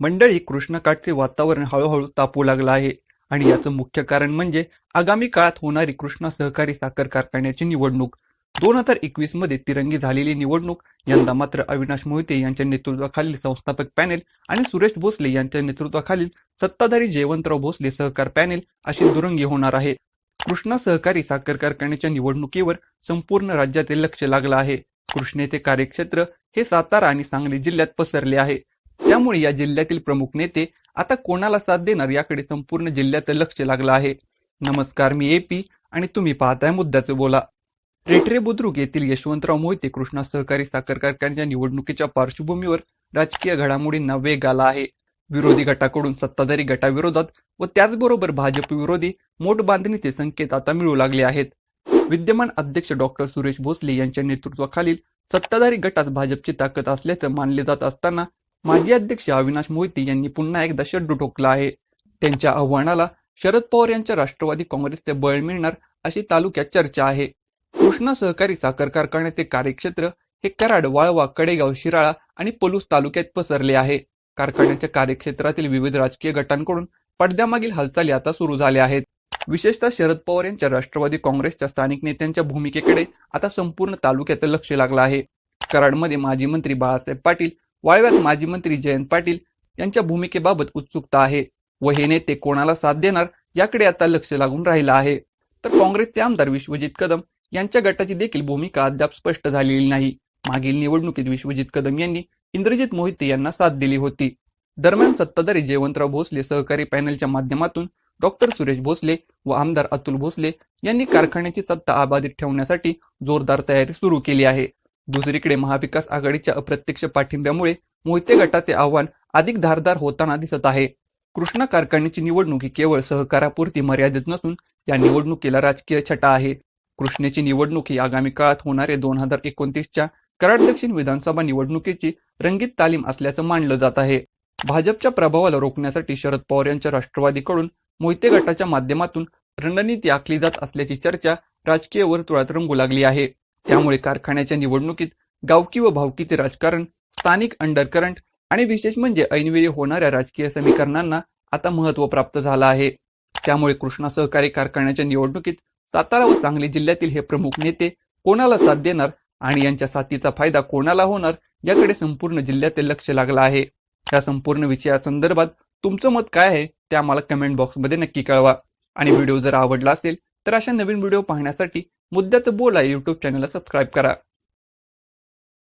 मंडळी, कृष्णाकाठचे वातावरण हळूहळू तापू लागलं आहे आणि याचं मुख्य कारण म्हणजे आगामी काळात होणारी कृष्णा सहकारी साखर कारखान्याची निवडणूक. 2021 मध्ये तिरंगी झालेली निवडणूक यंदा मात्र अविनाश मोहिते यांच्या नेतृत्वाखालील संस्थापक पॅनेल आणि सुरेश भोसले यांच्या नेतृत्वाखालील सत्ताधारी जयवंतराव भोसले सहकार पॅनेल अशी दुरंगी होणार आहे. कृष्णा सहकारी साखर कारखान्याच्या निवडणुकीवर संपूर्ण राज्यातील लक्ष लागलं आहे. कृष्णेचे कार्यक्षेत्र हे सातारा आणि सांगली जिल्ह्यात पसरले आहे. त्यामुळे या जिल्ह्यातील प्रमुख नेते आता कोणाला साथ देणार याकडे संपूर्ण जिल्ह्याचं लक्ष लागलं आहे. नमस्कार, मी एपी आणि तुम्ही पाहताय मुद्द्याचं बोला. रेठरे बुद्रुक येथील यशवंतराव मोहिते कृष्णा सहकारी साखर कारखान्याच्या निवडणुकीच्या पार्श्वभूमीवर राजकीय घडामोडींना वेग आला आहे. विरोधी गटाकडून सत्ताधारी गटाविरोधात व त्याचबरोबर भाजप विरोधी मोठ बांधणीचे संकेत आता मिळू लागले आहेत. विद्यमान अध्यक्ष डॉक्टर सुरेश भोसले यांच्या नेतृत्वाखालील सत्ताधारी गटात भाजपची ताकद असल्याचं मानले जात असताना माजी अध्यक्ष अविनाश मोहिते यांनी पुन्हा एकदा शड्डू ठोकला आहे. त्यांच्या आव्हानाला शरद पवार यांच्या राष्ट्रवादी काँग्रेसचे बळ मिळणार अशी तालुक्यात चर्चा आहे. कृष्णा सहकारी साखर कारखान्याचे कार्यक्षेत्र हे कराड, वाळवा, कडेगाव, शिराळा आणि पलूस तालुक्यात पसरले आहे. कारखान्याच्या कार्यक्षेत्रातील विविध राजकीय गटांकडून पडद्यामागील हालचाली आता सुरू झाल्या आहेत. विशेषतः शरद पवार यांच्या राष्ट्रवादी काँग्रेसच्या स्थानिक नेत्यांच्या भूमिकेकडे आता संपूर्ण तालुक्याचं लक्ष लागलं आहे. कराडमध्ये माजी मंत्री बाळासाहेब पाटील, वाळव्यात माजी मंत्री जयंत पाटील यांच्या भूमिकेबाबत उत्सुकता आहे व हे नेते कोणाला साथ देणार याकडे आता लक्ष लागून राहिलं आहे. तर काँग्रेसचे आमदार विश्वजित कदम यांच्या गटाची देखील भूमिका अद्याप स्पष्ट झालेली नाही. मागील निवडणुकीत विश्वजित कदम यांनी इंद्रजित मोहिते यांना साथ दिली होती. दरम्यान सत्ताधारी जयवंतराव भोसले सहकारी पॅनेलच्या माध्यमातून डॉक्टर सुरेश भोसले व आमदार अतुल भोसले यांनी कारखान्याची सत्ता अबाधित ठेवण्यासाठी जोरदार तयारी सुरू केली आहे. दुसरीकडे महाविकास आघाडीच्या अप्रत्यक्ष पाठिंब्यामुळे मोहिते गटाचे आव्हान अधिक धारदार होताना दिसत आहे. कृष्णा कारखान्याची निवडणूक ही केवळ सहकारापुरती मर्यादित नसून या निवडणुकीला राजकीय छटा आहे. कृष्णेची निवडणूक ही आगामी काळात होणारे 2029च्या कराड दक्षिण विधानसभा निवडणुकीची रंगीत तालीम असल्याचं मानलं जात आहे. भाजपच्या प्रभावाला रोखण्यासाठी शरद पवार यांच्या राष्ट्रवादीकडून मोहिते गटाच्या माध्यमातून रणनीती आखली जात असल्याची चर्चा राजकीय वर्तुळात रंगू लागली आहे. त्यामुळे कारखान्याच्या निवडणुकीत गावकी व भावकीचे राजकारण, स्थानिक अंडरकरंट आणि विशेष म्हणजे ऐनवेळी होणाऱ्या राजकीय समीकरणांना आता महत्त्व प्राप्त झालं आहे. त्यामुळे कृष्णा सहकारी कारखान्याच्या निवडणुकीत सातारा व सांगली जिल्ह्यातील हे प्रमुख नेते कोणाला साथ देणार आणि यांच्या साथीचा फायदा कोणाला होणार याकडे संपूर्ण जिल्ह्यातील लक्ष लागलं आहे. या संपूर्ण विषयासंदर्भात तुमचं मत काय आहे ते आम्हाला कमेंट बॉक्समध्ये नक्की कळवा. आणि व्हिडिओ जर आवडला असेल तर अशा नवीन व्हिडिओ पाहण्यासाठी मुद्द्याचं बोला यूट्यूब चॅनलला सबस्क्राईब करा.